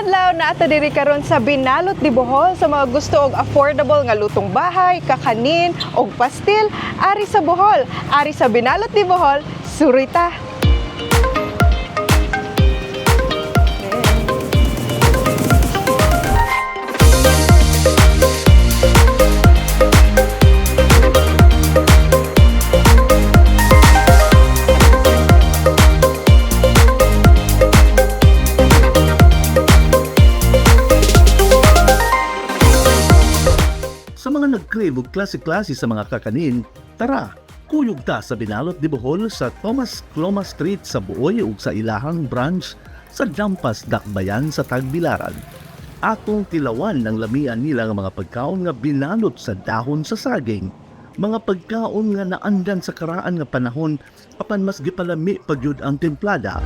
adlaw na ato diri karon sa Binalot de Bohol sa mga gusto og affordable nga lutong bahay, kakanin og pastil ari sa Bohol, ari sa Binalot de Bohol, surita. Sa mga nag-crave og klase-klase sa mga kakanin, tara, kuyog ta sa Binalot de Bohol sa Tomas Cloma Street sa Buoy ug sa ilahang branch sa Jampas Dakbayan sa Tagbilaran. Atong tilawan ng lamian nila nga mga pagkaon nga binalot sa dahon sa saging. Mga pagkaon nga naandan sa karaan nga panahon apan mas gipalami pagyud ang templada.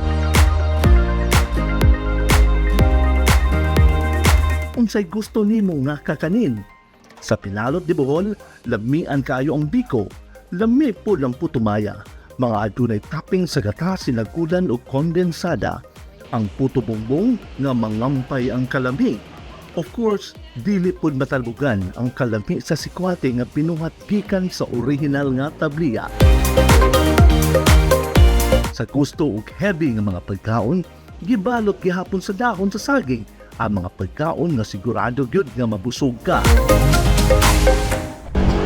Unsay gusto nimo nga kakanin? Sa Binalot de Bohol, lamian kaayo ang biko, lami po ng putumaya, mga adunay topping sa gata, sinagudan o kondensada, ang puto bongbong nga mangampay ang kalami. Of course, dili pod matalbugan ang kalami sa sikwate nga pinuhat gikan sa original nga tabliya. Sa gusto ug heavy nga mga pagkaon, gibalot gihapon sa dahon sa saging, ang mga pagkaon nga sigurado gyud nga mabusog ka.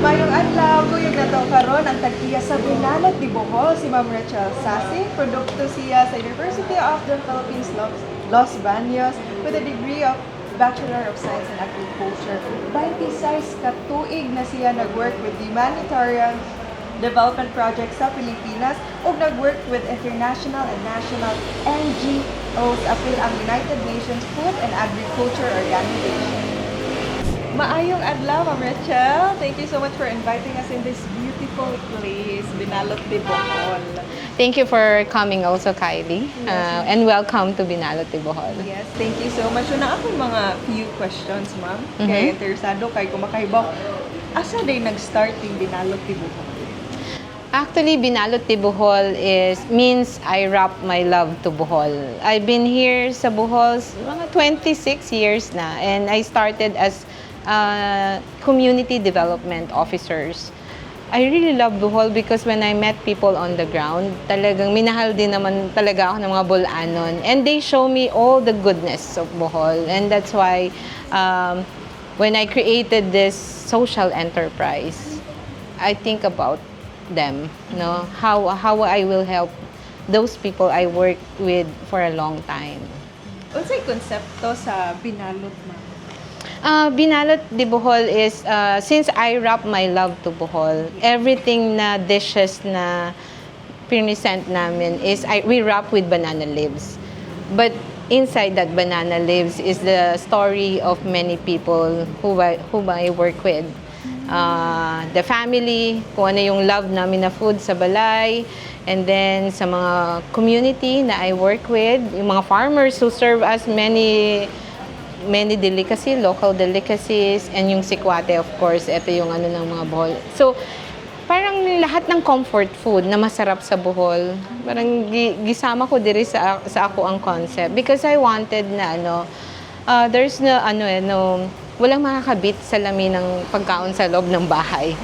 Mayong adlaw, kuyog na to karon ang tag-iya sa Binalot de Bohol si Ma'am Rachel Sasi, produkto siya sa University of the Philippines, Los Baños, with a degree of Bachelor of Science in Agriculture. 26 katuig na siya nag-work with humanitarian development projects sa Pilipinas ug nag-work with international and national NGOs apil ang United Nations Food and Agriculture Organization. Maayong adlaw, Ma'am Rachel. Thank you so much for inviting us in this beautiful place, Binalot de Bohol. Thank you for coming also, Kylie. And welcome to Binalot de Bohol. Yes, thank you so much. So, na akong mga few questions, Ma'am. Kaya interesado kay kumakahibaw. Asa day nag-start yung Binalot de Bohol? Actually, Binalot de Bohol means I wrap my love to Bohol. I've been here sa Bohol mga 26 years na, and I started as community development officers. I really love Bohol because when I met people on the ground, talagang minahal din naman talaga ako ng mga Bolanon. And they show me all the goodness of Bohol. And that's why when I created this social enterprise, I think about them, no? How I will help those people I work with for a long time. Unsay konsepto sa Binalot, Ma'am? Binalot de Bohol is, since I wrap my love to Bohol, everything na dishes na present namin is, we wrap with banana leaves. But inside that banana leaves is the story of many people who I work with. The family, kung ano yung love namin na food sa balay, and then sa mga community na I work with, yung mga farmers who serve us many delicacies, local delicacies, and yung sikwate, of course, ito yung ano ng mga Bohol. So, parang lahat ng comfort food na masarap sa Bohol, parang gisama ko diri sa ako ang concept. Because I wanted na there's walang makakabit sa lami ng pagkaon sa loob ng bahay.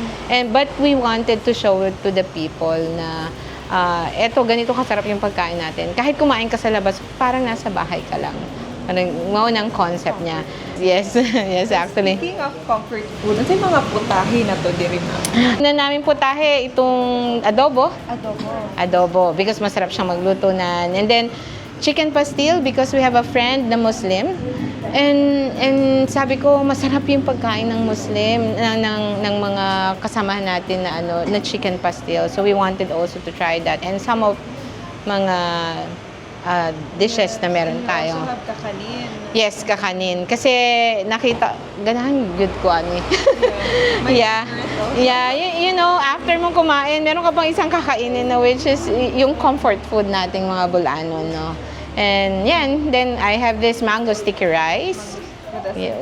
But we wanted to show it to the people na eto, ganito kasarap yung pagkain natin. Kahit kumain ka sa labas, parang nasa bahay ka lang. Parang maunang concept niya. Yes, yes, actually. Speaking of comfort food, ano yung mga putahe na to diri, Ma'am? Na namin putahe itong adobo. Adobo. Because masarap siyang magluto na. And then, chicken pastil because we have a friend na Muslim. And sabi ko, masarap yung pagkain ng Muslim, ng mga kasamahan natin na chicken pastil. So we wanted also to try that. And some of mga dishes na meron tayo. Also have kakanin. Yes, kakanin. Kasi nakita, ganahan good ko ani. Yeah. Yeah, you know, after mong kumain, meron ka pang isang kakainin na which is yung comfort food nating mga Bolanon, no. And yan, then I have this mango sticky rice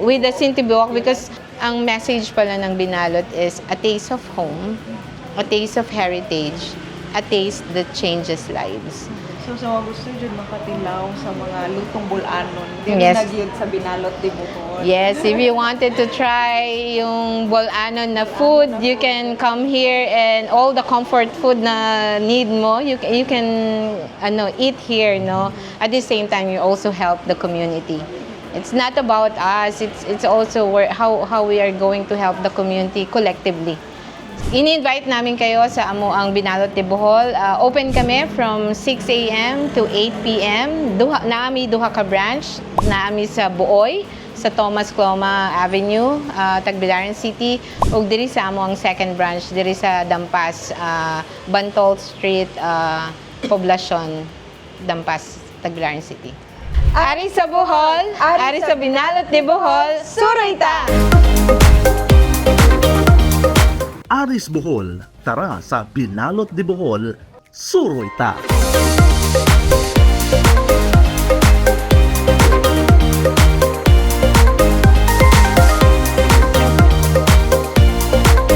with the sintibuok because ang message pala ng Binalot is a taste of home, a taste of heritage, a taste that changes lives. So sa mga gusto dyan makatilaw sa mga lutong bulanon, dili Yes. na gyud sa Binalot de Bohol. Yes, if you wanted to try yung Bolanon na food, you can come here and all the comfort food na need mo, you can eat here, no? At the same time, you also help the community. It's not about us, it's also how we are going to help the community collectively. Ini-invite namin kayo sa amo ang Binalot de Bohol. Open kami from 6 a.m. to 8 p.m. Naami duha ka branch, naami sa Buoy, sa Thomas Cloma Avenue, Tagbilaran City, ug diri sa amo ang second branch diri sa Dampas, Bantol Street, Poblacion, Dampas, Tagbilaran City. Ari sa Bohol, ari sa Binalot de Bohol, suroy ta! Aris Bohol, tara sa Binalot de Bohol, suroy ta!